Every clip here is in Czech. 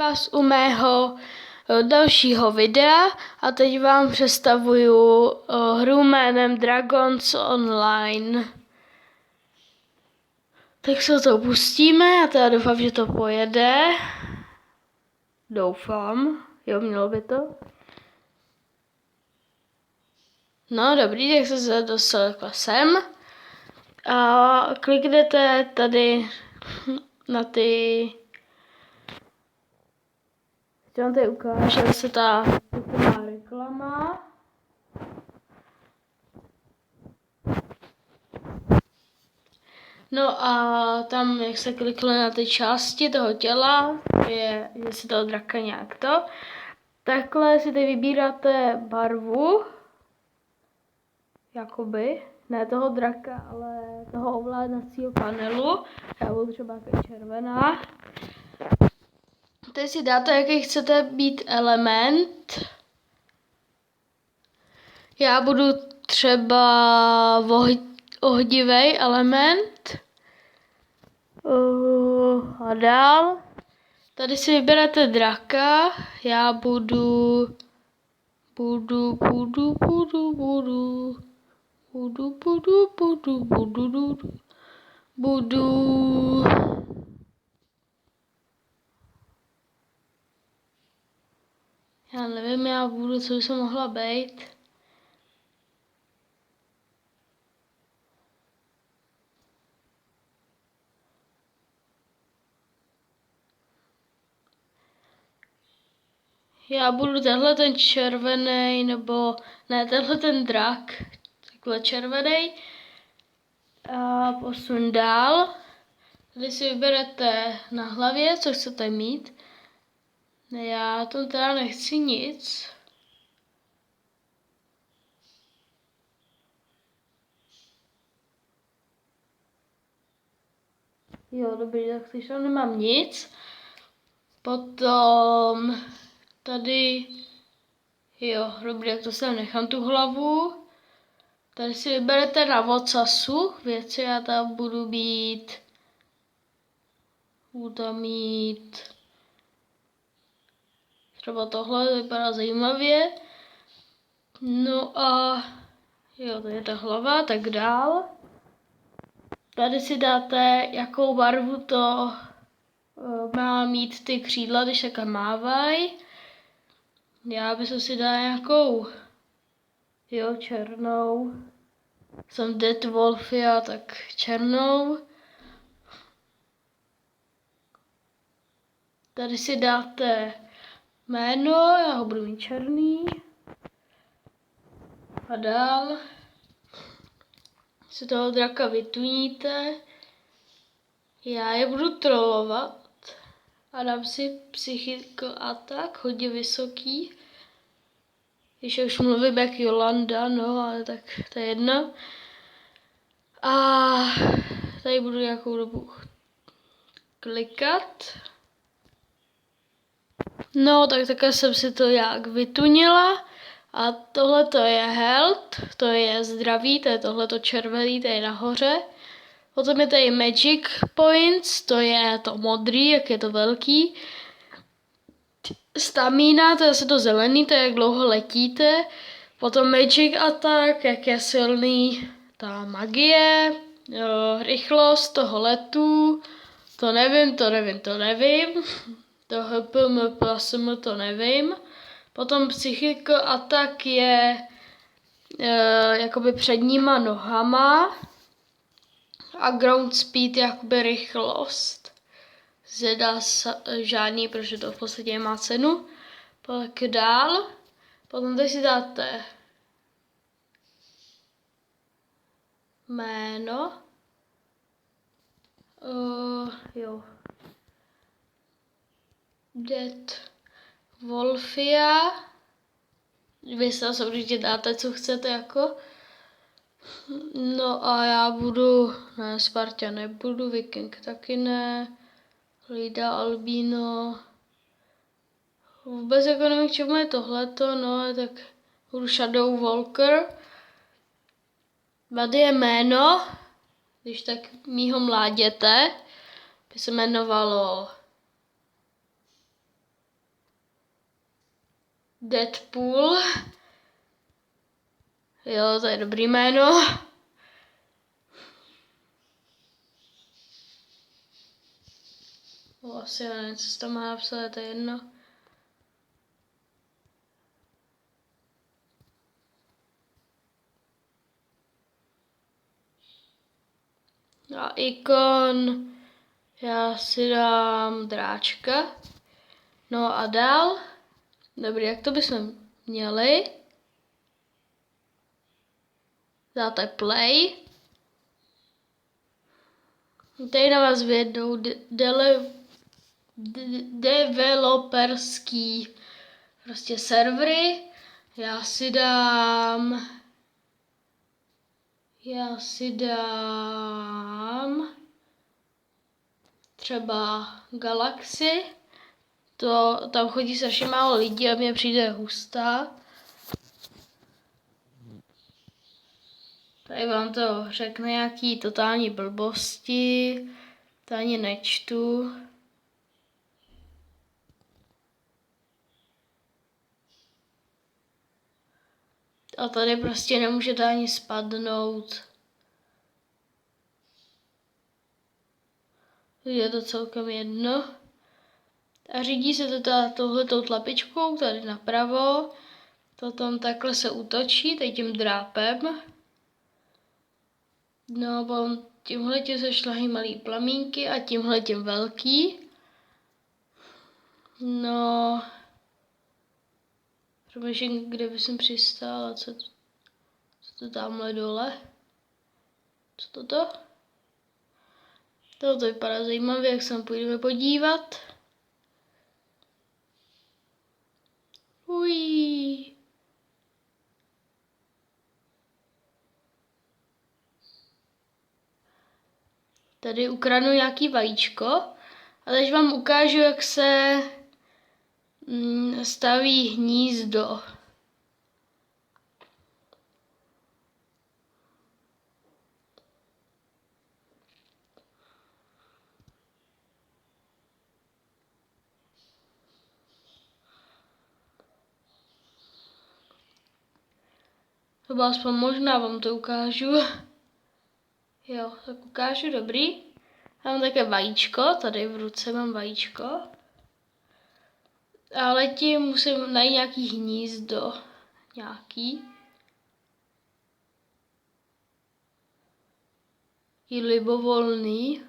Vás u mého dalšího videa a teď vám představuju hru jménem Dragons Online. Tak se to pustíme a teda doufám, že to pojede. Doufám, jo, mělo by to. No dobrý, tak se dostal sem. A kliknete tady na ty... Chci vám tady ukázat, že se ta reklama. No a tam, jak se klikne na ty části toho těla, je, že si toho draka nějak to, takhle si tady vybíráte barvu, jakoby, ne toho draka, ale toho ovládacího panelu, já budu třeba jako červená. Teď si dáte, jaký chcete být element. Já budu třeba ohdivý element. A dál. Tady si vyberete draka. Já budu já nevím, já budu, co by se mohla být. Já budu tenhle ten červený, nebo ne, tenhle ten drak, takhle červený. A posun dál. Tady si vyberete na hlavě, co chcete mít. Já to teda nechci nic. Jo, dobrý, tak když tam nemám nic. Potom tady, jo, dobrý, tak to sem nechám tu hlavu. Tady si vyberete na vocasu věci, já tam budu tam mít třeba tohle, vypadá zajímavě. No a jo, to je ta hlava, tak dál. Tady si dáte, jakou barvu to má mít ty křídla, když takhle mávají. Já bych si dala nějakou, jo, černou. Jsem Dead Wolfia, tak černou. Tady si dáte jméno, já ho budu mít černý. A dál si toho draka vytuníte. Já je budu trollovat. A dám si psychical attack, hodně vysoký. Když už mluvím jak Jolanda, no, ale tak to je jedno. A tady budu nějakou dobu klikat. No, tak takhle jsem si to nějak vytunila. A tohle to je health, to je zdraví, to je tohleto červený, to je nahoře. Potom je tady magic points, to je to modrý, jak je to velký. Stamina, to je zase to zelený, to je jak dlouho letíte. Potom magic attack, jak je silný ta magie. Rychlost toho letu, to nevím. To HPM plasm, to nevím. Potom psychical attack je jakoby předníma nohama. A ground speed je jakoby rychlost. Zda žádný, protože to v podstatě má cenu. Pak dál. Potom tady si dáte jméno. Jo. Dead Wolfia. Vy se samozřejmě dáte, co chcete jako. No a já budu, ne, Sparta nebudu, Viking taky ne, Lida Albino. Vůbec jako nevím, k čemu je tohleto, no, tak budu Shadow Walker. Tady je jméno, když tak mýho mláděte, by se jmenovalo Deadpool. Jo, to je dobrý jméno. Asi já nevím, co se tam má napsat, to je jedno. A ikon, já si dám dráčka. No a dál. Dobrý, jak to bychom měli? Dáte play. Tady na vás vědou developerský prostě servery. Já si dám třeba Galaxy. Tam chodí strašně málo lidí a mně přijde hustá. Tady vám to řekne nějaký totální blbosti. To ani nečtu. A tady prostě nemůžete ani spadnout. Je to celkem jedno. A řídí se to touhletou tlapičkou tady napravo. To tam takhle se útočí, tady tím drápem. No a potom tímhletím se šlahají malý plamínky a tímhletím velký. No... Přemýšlím, kde by jsem přistál a co to tamhle dole? Co toto? Tohle vypadá zajímavě, jak se půjdeme podívat. Ují. Tady ukradnu nějaký vajíčko. A teď vám ukážu, jak se staví hnízdo. Nebo aspoň možná vám to ukážu. Jo, tak ukážu, dobrý. Mám také vajíčko, tady v ruce mám vajíčko. Ale tím musím najít nějaký hnízdo. Nějaký. I libovolný.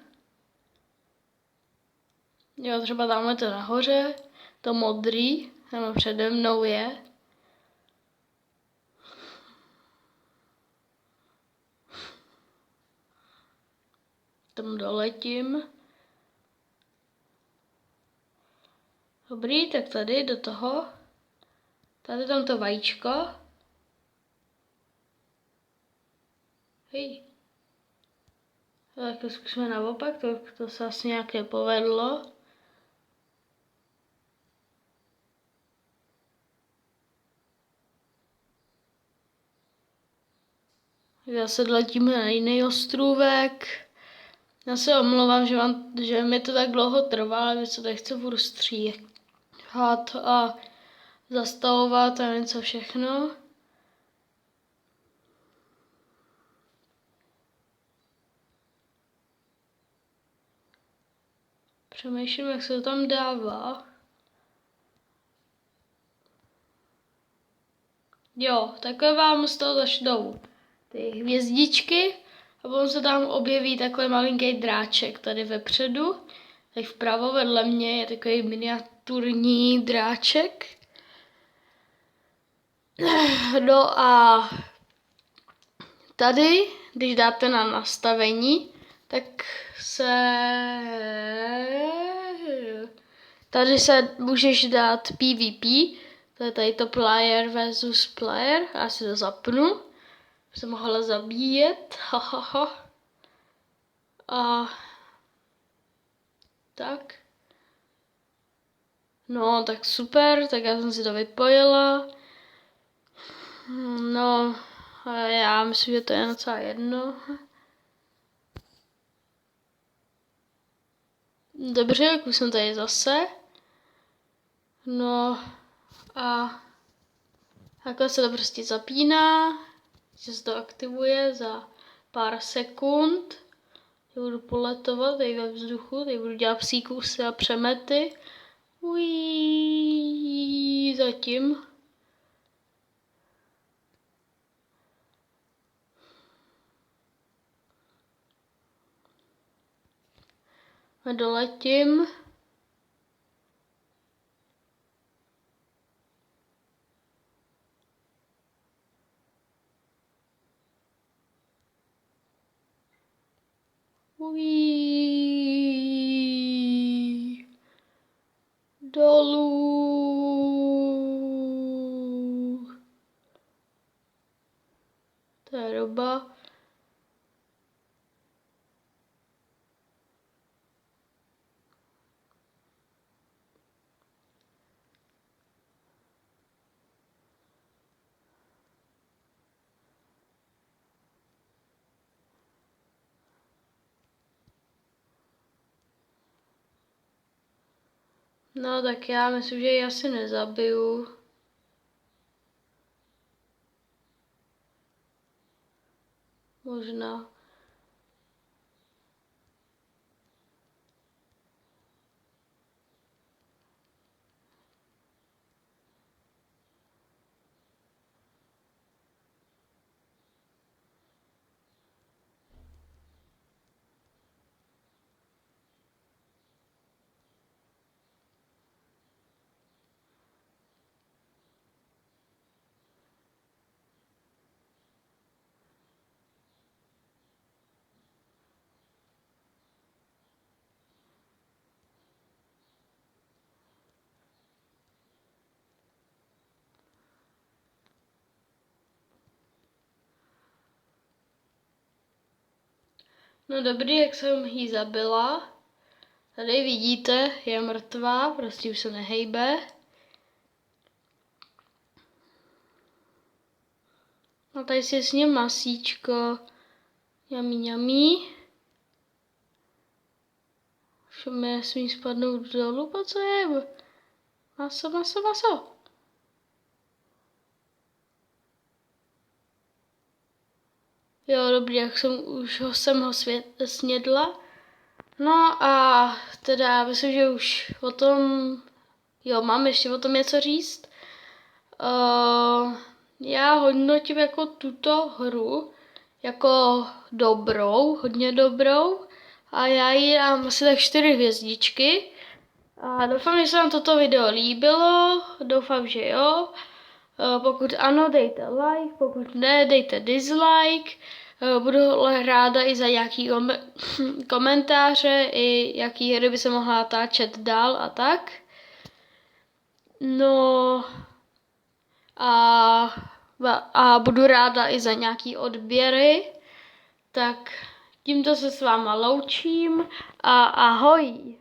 Jo, třeba tamhle to nahoře. To modrý, tam přede mnou je. Tam doletím. Dobrý, tak tady do toho. Tady tam to vajíčko. Hej. Tak to zkusíme naopak, to se asi nějak nepovedlo. Zase letíme na jiný ostrůvek. Já se omlouvám, že mi to tak dlouho trvá, ale mi se to chce furt stříhat a zastavovat a něco všechno. Přemýšlím, jak se to tam dává. Jo, takhle vám z toho začnou ty hvězdičky a potom se tam objeví takhle malinký dráček tady vepředu. Tady vpravo vedle mě je takový miniaturní dráček. No a tady, když dáte na nastavení, tak tady se můžeš dát PvP, to je tady to player versus player, já si to zapnu, jsem mohla zabíjet, hahaha. A tak. No, tak super, tak já jsem si to vypojila. No, já myslím, že to je docela jedno. Dobře, jak už jsem tady zase. No a Takhle se to prostě zapíná, že se to aktivuje za pár sekund. Já budu poletovat tady ve vzduchu, tady budu dělat psí kusy a přemety. Ují, zatím. A doletím. Ují. Dolů. To je doba. No tak já myslím, že ji asi nezabiju. Možná. No dobrý, jak jsem ji zabila. Tady vidíte, je mrtvá, prostě už se nehejbe. A tady si s ním masíčko. Ňamí. Všem mi nesmí spadnout dolů, po co je? Maso. Jo, dobrý, jak jsem ho snědla. No a teda myslím, že už o tom, mám ještě o tom něco říct. Já hodnotím jako tuto hru jako dobrou, hodně dobrou. A já jí dám asi tak 4 hvězdičky. A doufám, že se vám toto video líbilo. Doufám, že jo. Pokud ano, dejte like, pokud ne, dejte dislike. Budu ráda i za nějaký komentáře, i jaký hry by se mohla natáčet dál a tak. No a budu ráda i za nějaký odběry. Tak tímto se s váma loučím a ahoj.